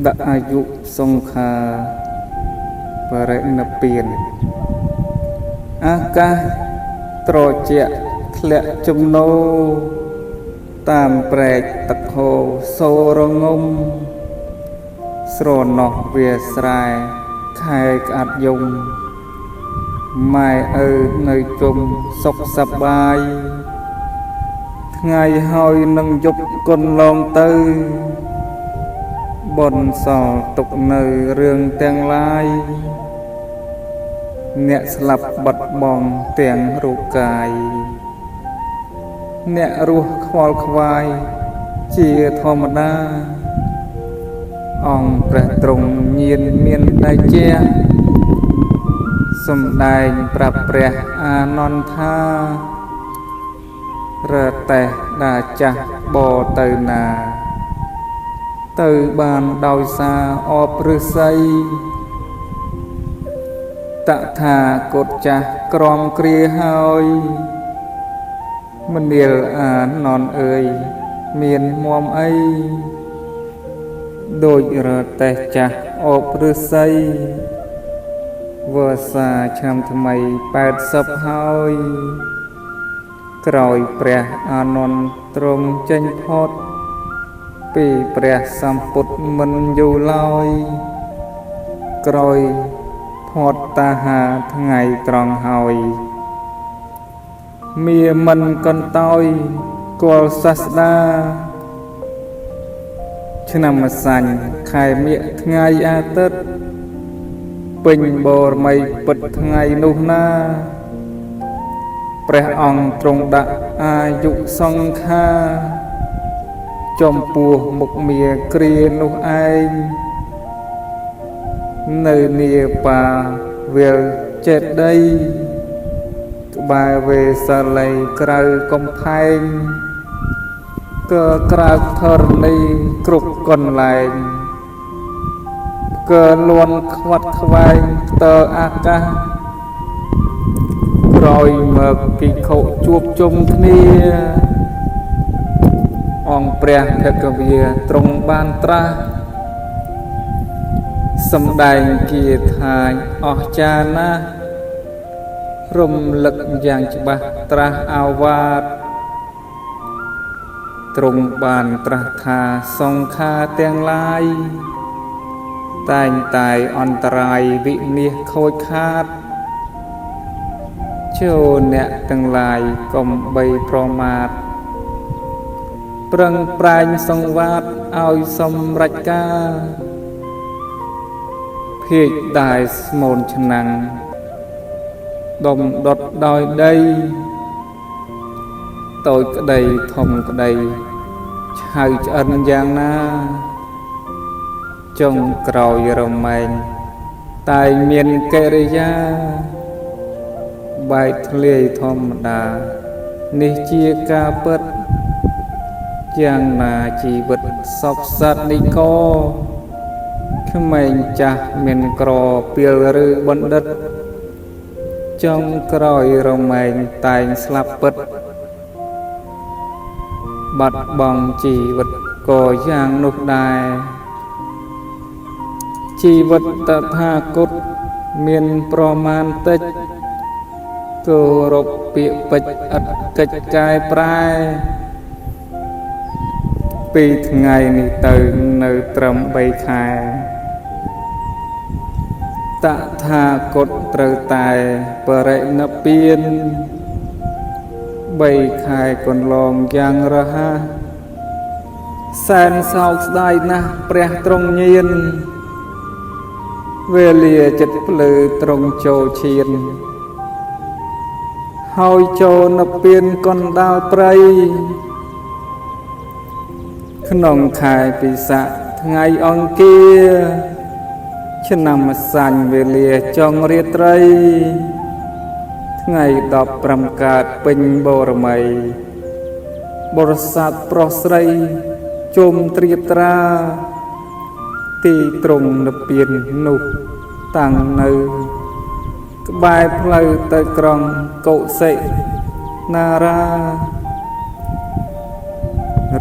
ដាក់អាយុសង្ខារបរិណពៀនអាកាសត្រជាក់ធ្លាក់ជំនោតាមព្រែកទឹកហូរសូរងំស្រណោះវាស្រែខែក្អាត់យំម៉ែឪនៅជុំសុខសប្បាយថ្ងៃហើយនឹងយប់គុណឡងទៅបនសល់ទុកនៅរឿងទាំងឡាយអ្នកស្លាប់បាត់បង់ទាំងរូបកាយអ្នករស់ខ្វល់ខ្វាយជាធម្មតាអង្គព្រះទ្រង់ញៀនមានតែជាសំដែងប្រាប់ព្រះអានន្ទថារតែដាចាស់បទៅណាទៅបានដោយសារអបឫស្សីតថាគតចាស់ក្រំគ្រាហើយមនាលអានន្ទអើយមានមុំអីដូចរតែចាស់អបឫស្សីវស្សាឆ្នាំថ្មី80ហើយក្រោយព្រះអានន្ទទ្រង់ចេញផុតពីព្រះសម្ពុទ្ធមិនយូរឡើយក្រោយផុតតាហាថ្ងៃត្រង់ហើយមាមិនកន្តើយគល់សាស្តាឆ្នាំម្សាញ់ខែមិញថ្ងៃអាទិត្យពេញបរមីពិតថ្ងៃនោះណាព្រះអង្គទ្រង់ដាក់អាយុសង្ខារចំពោះមុខមាគ្រានោះឯងនៅនាបាវិលចេតីក្បែរវេសាល័យក្រៅកំផែងក៏ក្រៅធរណីគ្រប់កន្លែងក៏លួនខ្វាត់ខ្វែងតើអាកាសក្រោយមកភិក្ខុជួបជុំគ្នាអង្គព្រះភគវាទ្រង់បានត្រាស់សម្ដែងគាថាអស្ចារ្យណាស់រំលឹកយ៉ាងច្បាស់ត្រាស់អាវាតទ្រង់បានត្រាស់ថាសង្ខារទាំងឡាយតែងតែអន្តរាយវិនាសខូចខាតចូលអ្នកទាំងឡាយកុំបីប្រមាទប្រឹងប្រែងសង្វាតឲ្យសម្រេចការភាកដែរស្មូនឆ្នាំងដុំដុតដោយដីតូចក្តីធំក្តីឆៅឆ្អិនយ៉ាងណាចុងក្រោយរមែងតែមានកិរិយាបែកធ្លាយធម្មតានេះជាការពិតយ៉ាងណាជីវិតសពសត្វនិកក្មេងចាស់មានក្រពីលឬបណ្ឌិតចុងក្រោយរមែងតែងស្លាប់ពិតបាត់បង់ជីវិតក៏យ៉ាងនោះដែរជីវិតតថាគតមានប្រមាណតិចគោរពពាក្យពេចន៍ឥតកិច្ចកាយប្រែពីថ្ងៃនេះទៅនៅត្រឹម3ខែតថាគតត្រូវតែបរិណពៀន3ខែកន្លងយ៉ាងរហ័សសែនសោកស្ដាយណាស់ព្រះទ្រង់ញៀនវេលាចិត្តភ្លឺទ្រង់ចូលឈានហើយចូលនិព្វានកណ្ដាលព្រៃក្នុងខែពិសាខថ្ងៃអង្គារឆ្នាំម្សាញ់វេលាចុងរាត្រីថ្ងៃ15កើតពេញបរមីបរិស័ទប្រុសស្រីជុំត្រៀបត្រាទីត្រង់និព្វាននោះតាំងនៅក្បែរផ្លូវទៅក្រុងកុសិណារា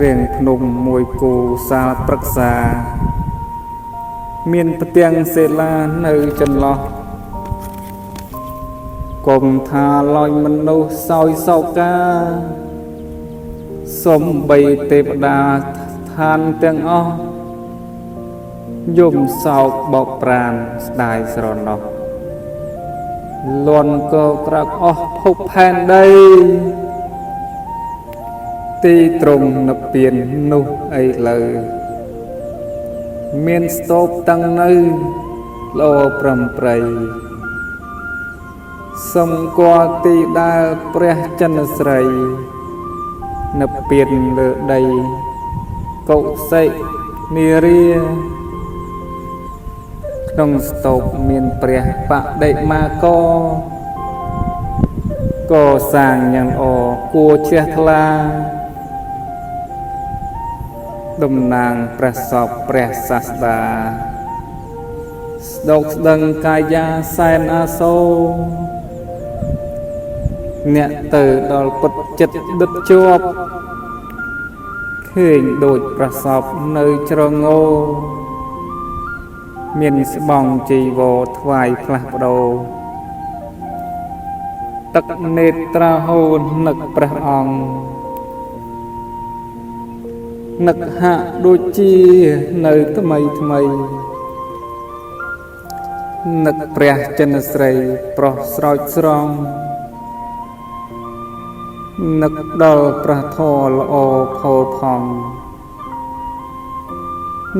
រៀងភ្នំមួយគូសាលប្រឹក្សា មានផ្ទាំងសេឡានៅចន្លោះកុំថាឡយមនុស្សសោយសោកាសំបីទេវតាឋានទាំងអស់យំសោកបោកប្រានស្ដាយស្រណោះលន់ក៏ក្រាក់អស់ភពផែនដីទីត្រង់នៅពៀននោះអីលើមានស្ទប់តាំងនៅល្អប្រំប្រៃសំគាល់ទីដែលព្រះចន្ទស្រីនៅពៀនលើដីកុសិនារាក្នុងស្ទប់មានព្រះបដិមាកសាងយ៉ាងល្អគួរជ្រះថ្លាតំណាងព្រះសពព្រះសាស្តាស្ដុកស្ដឹងកាយាសែនអាសូរអ្នកទៅដល់ពុតចិត្តដិតជាប់ឃើញដូចប្រសពនៅជ្រងោមានស្បង់ជីវរថ្វាយផ្លាស់ប្ដូរទឹកនេត្រាហូរនឹកព្រះអង្គនឹកហាក់ដូចជានៅថ្មីនឹកព្រះចន្ទស្រីប្រុសស្រោចស្រង់នឹកដល់ព្រះធម៌ល្អផូរផង់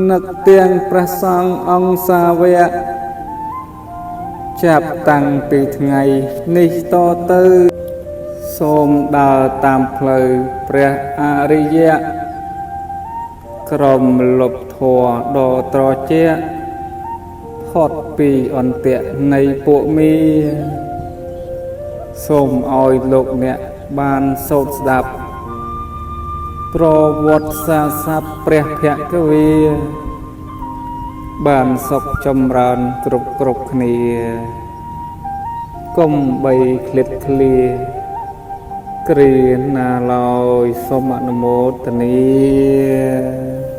នឹកទាំងព្រះសង្ឃអង្គសាវកចាប់តាំងពីថ្ងៃនេះតទៅសូមដើរតាមផ្លូវព្រះអរិយៈក្រុមលុបធម៌ដ៏ត្រជាក់ផុតពីអន្ទាក់នៃពួកមីសូមឲ្យលោកអ្នកបានសូត្រស្ដាប់ប្រវត្តិសាស្ត្រព្រះភគវីបានសុខចម្រើនគ្រប់គ្នាកុំបីឃ្លាតឃ្លាគ្រាណាឡើយសូមអនុមោទនា